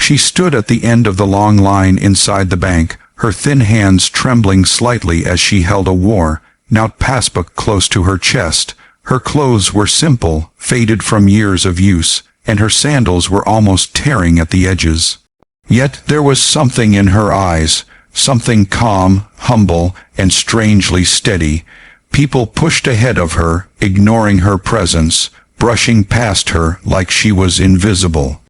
She stood at the end of the long line inside the bank, her thin hands trembling slightly as she held a worn-out passbook close to her chest. Her clothes were simple, faded from years of use, and her sandals were almost tearing at the edges. Yet there was something in her eyes, something calm, humble, and strangely steady. People pushed ahead of her, ignoring her presence, brushing past her like she was invisible.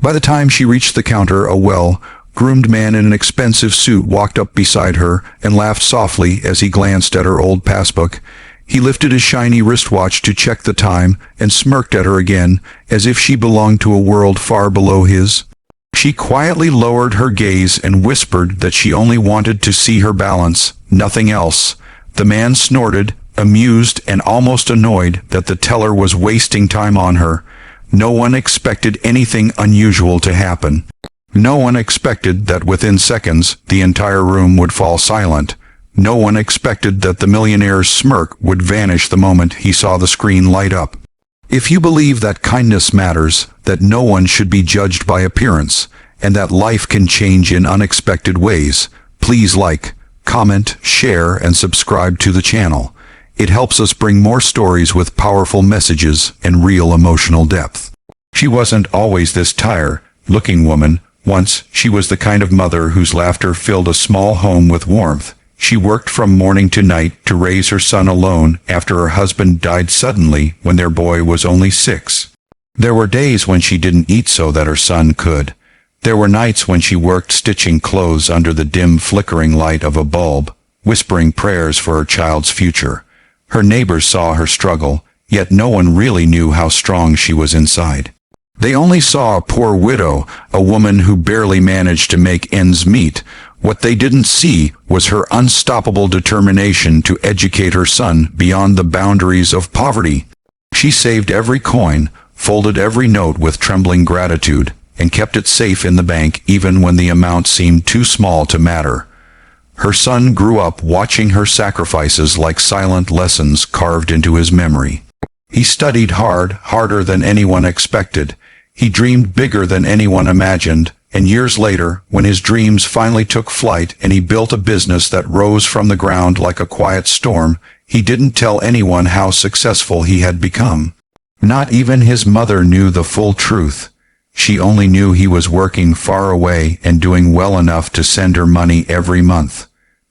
By the time she reached the counter, a well-groomed man in an expensive suit walked up beside her and laughed softly as he glanced at her old passbook. He lifted his shiny wristwatch to check the time and smirked at her again, as if she belonged to a world far below his. She quietly lowered her gaze and whispered that she only wanted to see her balance, nothing else. The man snorted, amused and almost annoyed that the teller was wasting time on her. No one expected anything unusual to happen. No one expected that within seconds the entire room would fall silent. No one expected that the millionaire's smirk would vanish the moment he saw the screen light up. If you believe that kindness matters, that no one should be judged by appearance, and that life can change in unexpected ways, please like, comment, share, and subscribe to the channel. It helps us bring more stories with powerful messages and real emotional depth. She wasn't always this tired-looking woman. Once, she was the kind of mother whose laughter filled a small home with warmth. She worked from morning to night to raise her son alone after her husband died suddenly when their boy was only 6. There were days when she didn't eat so that her son could. There were nights when she worked stitching clothes under the dim flickering light of a bulb, whispering prayers for her child's future. Her neighbors saw her struggle, yet no one really knew how strong she was inside. They only saw a poor widow, a woman who barely managed to make ends meet. What they didn't see was her unstoppable determination to educate her son beyond the boundaries of poverty. She saved every coin, folded every note with trembling gratitude, and kept it safe in the bank even when the amount seemed too small to matter. Her son grew up watching her sacrifices like silent lessons carved into his memory. He studied hard, harder than anyone expected. He dreamed bigger than anyone imagined, and years later, when his dreams finally took flight and he built a business that rose from the ground like a quiet storm, he didn't tell anyone how successful he had become. Not even his mother knew the full truth. She only knew he was working far away and doing well enough to send her money every month.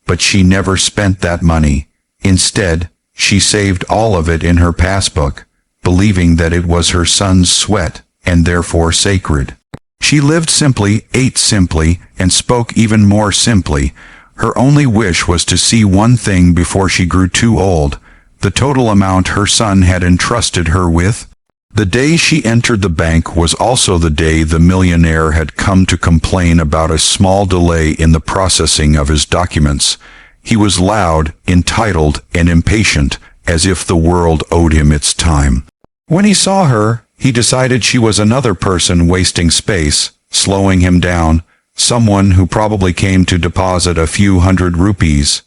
But she never spent that money. Instead, she saved all of it in her passbook, believing that it was her son's sweat and therefore sacred. She lived simply, ate simply, and spoke even more simply. Her only wish was to see one thing before she grew too old: the total amount her son had entrusted her with. The day she entered the bank was also the day the millionaire had come to complain about a small delay in the processing of his documents. He was loud, entitled, and impatient, as if the world owed him its time. When he saw her, he decided she was another person wasting space, slowing him down, someone who probably came to deposit a few hundred rupees.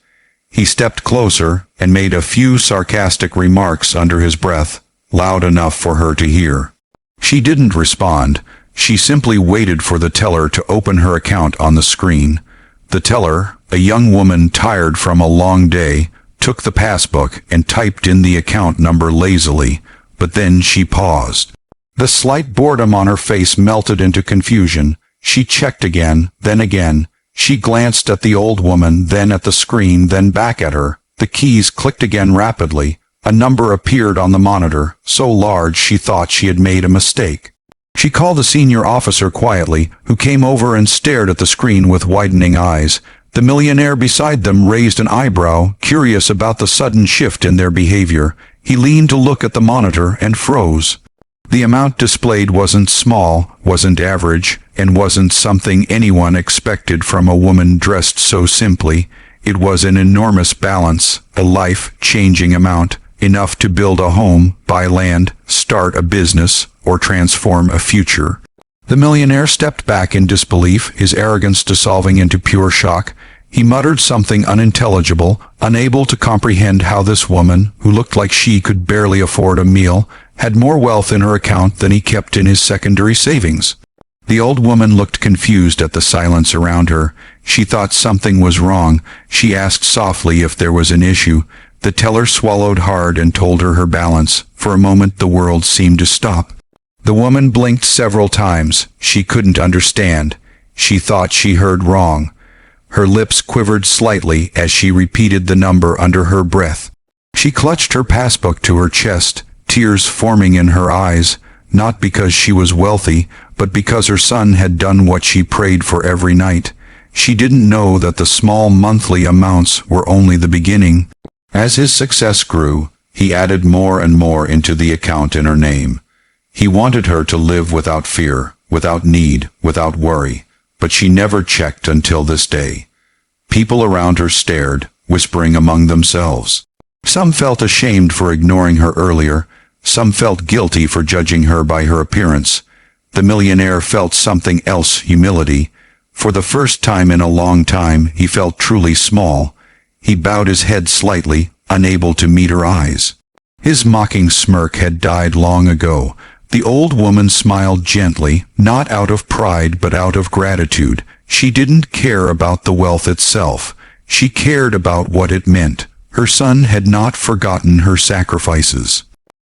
He stepped closer and made a few sarcastic remarks under his breath, loud enough for her to hear. She didn't respond. She simply waited for the teller to open her account on the screen. The teller, a young woman tired from a long day, took the passbook and typed in the account number lazily, but then she paused. The slight boredom on her face melted into confusion. She checked again, then again. She glanced at the old woman, then at the screen, then back at her. The keys clicked again rapidly. A number appeared on the monitor, so large she thought she had made a mistake. She called a senior officer quietly, who came over and stared at the screen with widening eyes. The millionaire beside them raised an eyebrow, curious about the sudden shift in their behavior. He leaned to look at the monitor and froze. The amount displayed wasn't small, wasn't average, and wasn't something anyone expected from a woman dressed so simply. It was an enormous balance, a life-changing amount, enough to build a home, buy land, start a business, or transform a future. The millionaire stepped back in disbelief, his arrogance dissolving into pure shock. He muttered something unintelligible, unable to comprehend how this woman, who looked like she could barely afford a meal, had more wealth in her account than he kept in his secondary savings. The old woman looked confused at the silence around her. She thought something was wrong. She asked softly if there was an issue. The teller swallowed hard and told her her balance. For a moment the world seemed to stop. The woman blinked several times. She couldn't understand. She thought she heard wrong. Her lips quivered slightly as she repeated the number under her breath. She clutched her passbook to her chest, tears forming in her eyes, not because she was wealthy, but because her son had done what she prayed for every night. She didn't know that the small monthly amounts were only the beginning. As his success grew, he added more and more into the account in her name. He wanted her to live without fear, without need, without worry, but she never checked until this day. People around her stared, whispering among themselves. Some felt ashamed for ignoring her earlier. Some felt guilty for judging her by her appearance. The millionaire felt something else, humility. For the first time in a long time, he felt truly small. He bowed his head slightly, unable to meet her eyes. His mocking smirk had died long ago. The old woman smiled gently, not out of pride but out of gratitude. She didn't care about the wealth itself. She cared about what it meant. Her son had not forgotten her sacrifices.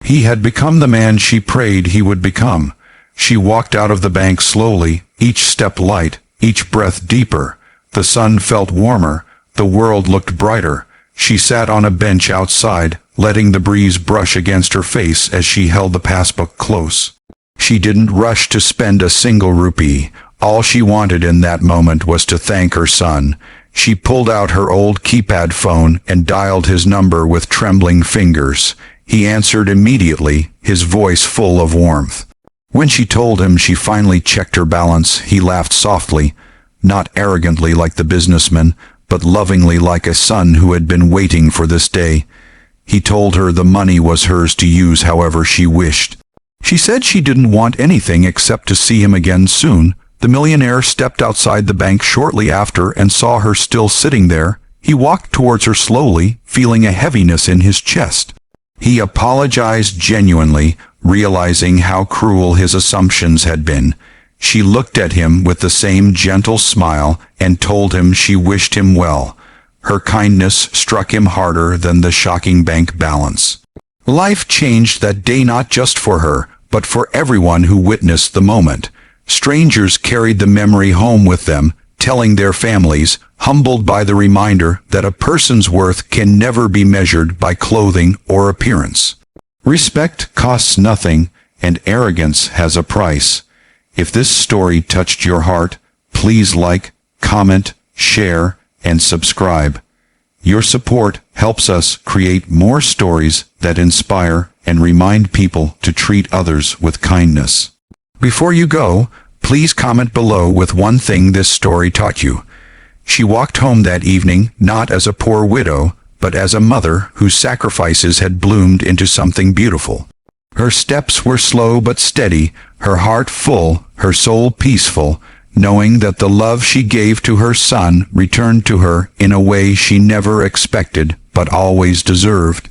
He had become the man she prayed he would become. She walked out of the bank slowly, each step light, each breath deeper. The sun felt warmer. The world looked brighter. She sat on a bench outside, letting the breeze brush against her face as she held the passbook close. She didn't rush to spend a single rupee. All she wanted in that moment was to thank her son. She pulled out her old keypad phone and dialed his number with trembling fingers. He answered immediately, his voice full of warmth. When she told him she finally checked her balance, he laughed softly, not arrogantly like the businessman, but lovingly like a son who had been waiting for this day. He told her the money was hers to use however she wished. She said she didn't want anything except to see him again soon. The millionaire stepped outside the bank shortly after and saw her still sitting there. He walked towards her slowly, feeling a heaviness in his chest. He apologized genuinely, realizing how cruel his assumptions had been. She looked at him with the same gentle smile and told him she wished him well. Her kindness struck him harder than the shocking bank balance. Life changed that day, not just for her, but for everyone who witnessed the moment. Strangers carried the memory home with them, telling their families, humbled by the reminder that a person's worth can never be measured by clothing or appearance. Respect costs nothing, and arrogance has a price. If this story touched your heart, please like, comment, share, and subscribe. Your support helps us create more stories that inspire and remind people to treat others with kindness. Before you go, please comment below with one thing this story taught you. She walked home that evening not as a poor widow, but as a mother whose sacrifices had bloomed into something beautiful. Her steps were slow but steady, her heart full, her soul peaceful, knowing that the love she gave to her son returned to her in a way she never expected but always deserved.